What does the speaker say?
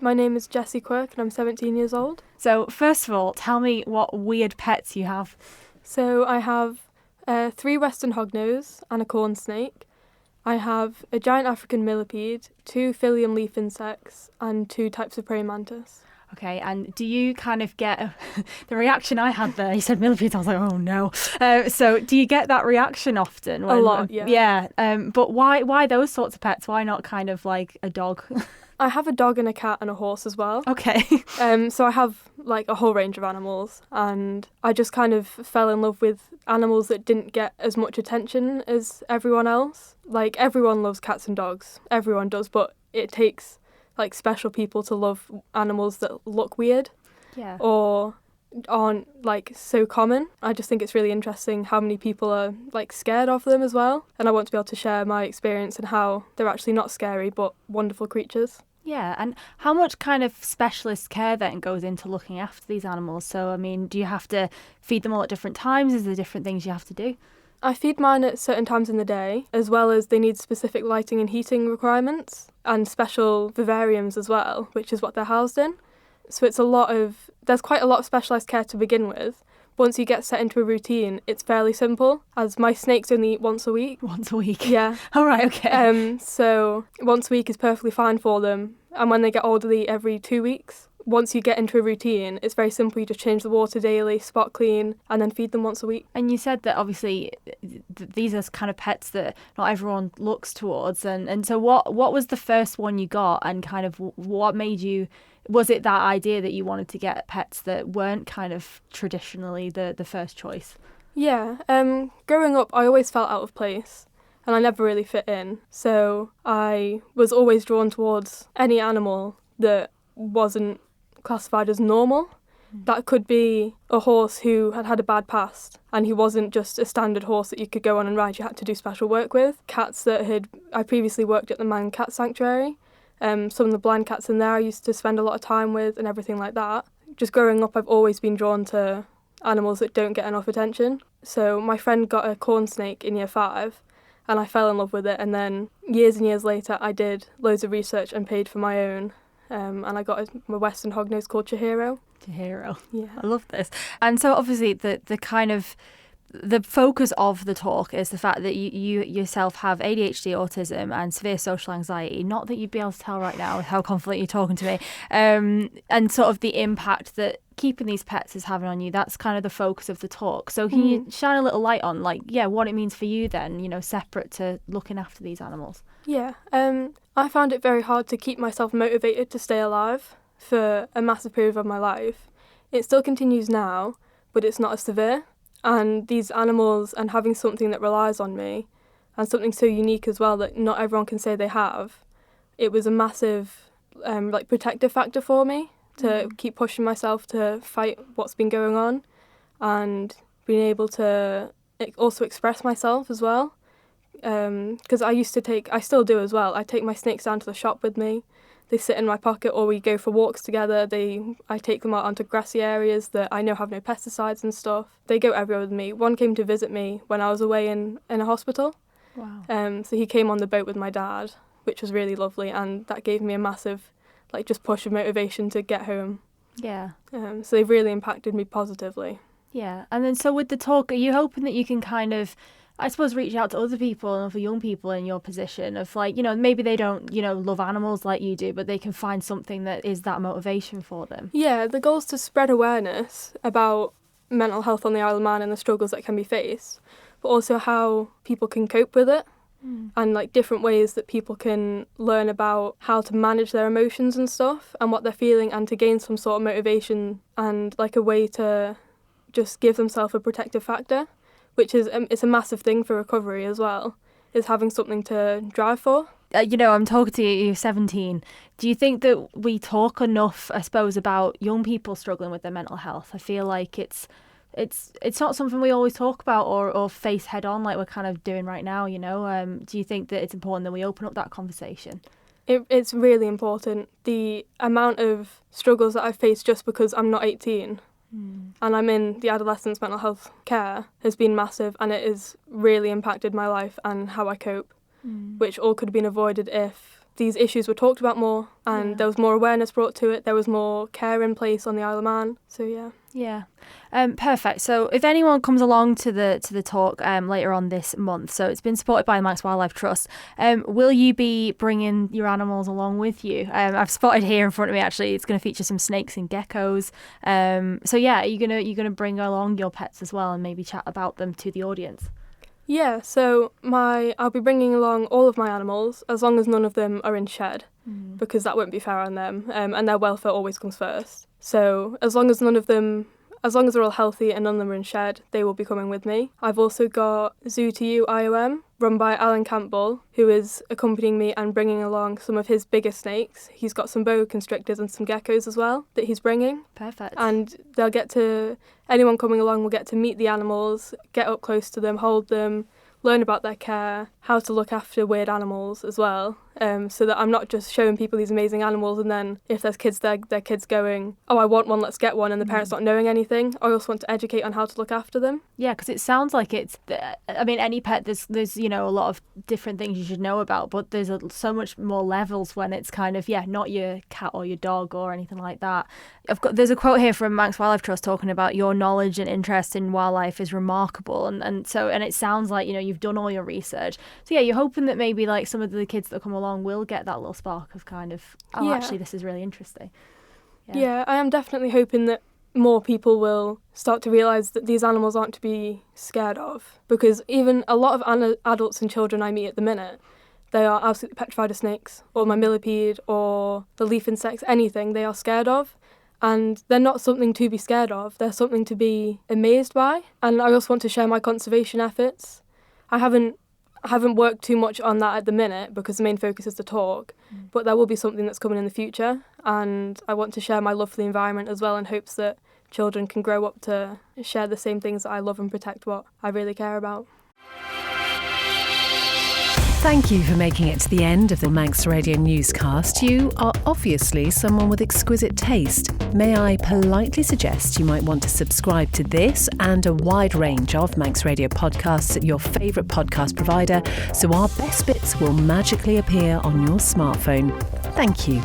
My name is Jessie Quirk and I'm 17 years old. So first of all, tell me what weird pets you have. So I have 3 western hognose and a corn snake. I have a giant African millipede, 2 phyllium leaf insects and 2 types of praying mantis. Okay, and do you kind of get the reaction I had there? You said millipedes, I was like, oh no. So do you get that reaction often? A lot, yeah. Yeah, but why those sorts of pets? Why not kind of like a dog? I have a dog and a cat and a horse as well. Okay. So I have like a whole range of animals, and I just kind of fell in love with animals that didn't get as much attention as everyone else. Like everyone loves cats and dogs, everyone does, but it takes like special people to love animals that look weird. Yeah. Or aren't like so common. I just think it's really interesting how many people are like scared of them as well, and I want to be able to share my experience and how they're actually not scary but wonderful creatures. Yeah, and how much kind of specialist care then goes into looking after these animals? So, I mean, do you have to feed them all at different times? Is there different things you have to do? I feed mine at certain times in the day, as well as they need specific lighting and heating requirements and special vivariums as well, which is what they're housed in. So there's quite a lot of specialised care to begin with. Once you get set into a routine, it's fairly simple, as my snakes only eat once a week. Once a week? Yeah. All right, okay. So once a week is perfectly fine for them, and when they get older, they eat every 2 weeks. Once you get into a routine, it's very simple. You just change the water daily, spot clean, and then feed them once a week. And you said that obviously these are kind of pets that not everyone looks towards. And so what was the first one you got, and kind of what made you... Was it that idea that you wanted to get pets that weren't kind of traditionally the first choice? Yeah. Growing up, I always felt out of place, and I never really fit in. So I was always drawn towards any animal that wasn't classified as normal. That could be a horse who had had a bad past, and he wasn't just a standard horse that you could go on and ride. You had to do special work with. Cats that I previously worked at the Man Cat Sanctuary. Some of the blind cats in there I used to spend a lot of time with and everything like that. Just growing up, I've always been drawn to animals that don't get enough attention. So my friend got a corn snake in year 5 and I fell in love with it, and then years and years later I did loads of research and paid for my own, and I got a western hognose called Chihiro. Chihiro. Yeah. I love this. And so obviously the kind of the focus of the talk is the fact that you yourself have ADHD, autism and severe social anxiety. Not that you'd be able to tell right now with how confident you're talking to me. And sort of the impact that keeping these pets is having on you. That's kind of the focus of the talk. So can you shine a little light on what it means for you then, separate to looking after these animals? Yeah. I found it very hard to keep myself motivated to stay alive for a massive period of my life. It still continues now, but it's not as severe. And these animals, and having something that relies on me, and something so unique as well that not everyone can say they have, it was a massive protective factor for me to keep pushing myself to fight what's been going on, and being able to also express myself as well. Because I still do as well. I take my snakes down to the shop with me. They sit in my pocket, or we go for walks together. I take them out onto grassy areas that I know have no pesticides and stuff. They go everywhere with me. One came to visit me when I was away in a hospital. Wow. So he came on the boat with my dad, which was really lovely, and that gave me a massive just push of motivation to get home. Yeah. So they've really impacted me positively. Yeah. And then so with the talk, are you hoping that you can kind of, I suppose, reach out to other people and for young people in your position of maybe they don't, love animals like you do, but they can find something that is that motivation for them? Yeah, the goal is to spread awareness about mental health on the Isle of Man and the struggles that can be faced, but also how people can cope with it and different ways that people can learn about how to manage their emotions and stuff and what they're feeling, and to gain some sort of motivation and a way to just give themselves a protective factor, which is it's a massive thing for recovery as well, is having something to drive for. I'm talking to you, you're 17. Do you think that we talk enough, I suppose, about young people struggling with their mental health? I feel like it's not something we always talk about or face head on like we're kind of doing right now, Do you think that it's important that we open up that conversation? It's really important. The amount of struggles that I've faced just because I'm not 18 and I'm in the adolescence mental health care has been massive, and it has really impacted my life and how I cope, which all could have been avoided if these issues were talked about more, and there was more awareness brought to it. There was more care in place on the Isle of Man. So yeah. Yeah. Perfect. So if anyone comes along to the talk later on this month, so it's been supported by the Manx Wildlife Trust, will you be bringing your animals along with you? I've spotted here in front of me, actually, it's going to feature some snakes and geckos. So yeah, are you gonna bring along your pets as well and maybe chat about them to the audience? Yeah, so I'll be bringing along all of my animals, as long as none of them are in shed, because that wouldn't be fair on them, and their welfare always comes first. So as long as they're all healthy and none of them are in shed, they will be coming with me. I've also got Zoo to You IOM, run by Alan Campbell, who is accompanying me and bringing along some of his biggest snakes. He's got some boa constrictors and some geckos as well that he's bringing. Perfect. And anyone coming along will get to meet the animals, get up close to them, hold them, learn about their care, how to look after weird animals as well, so that I'm not just showing people these amazing animals and then if there's kids there, their kids going, oh, I want one, let's get one, and the parents not knowing anything. I also want to educate on how to look after them. Yeah, because it sounds like any pet, there's a lot of different things you should know about, but there's so much more levels when it's kind of, not your cat or your dog or anything like that. There's a quote here from Manx Wildlife Trust talking about your knowledge and interest in wildlife is remarkable, and it sounds like you've done all your research. So yeah, you're hoping that maybe like some of the kids that come along will get that little spark of kind of, actually this is really interesting. Yeah, I am definitely hoping that more people will start to realise that these animals aren't to be scared of, because even a lot of adults and children I meet at the minute, they are absolutely petrified of snakes or my millipede or the leaf insects, anything they are scared of. And they're not something to be scared of, they're something to be amazed by. And I also want to share my conservation efforts. I haven't worked too much on that at the minute because the main focus is the talk, but there will be something that's coming in the future, and I want to share my love for the environment as well in hopes that children can grow up to share the same things that I love and protect what I really care about. Thank you for making it to the end of the Manx Radio newscast. You are obviously someone with exquisite taste. May I politely suggest you might want to subscribe to this and a wide range of Manx Radio podcasts at your favourite podcast provider, so our best bits will magically appear on your smartphone. Thank you.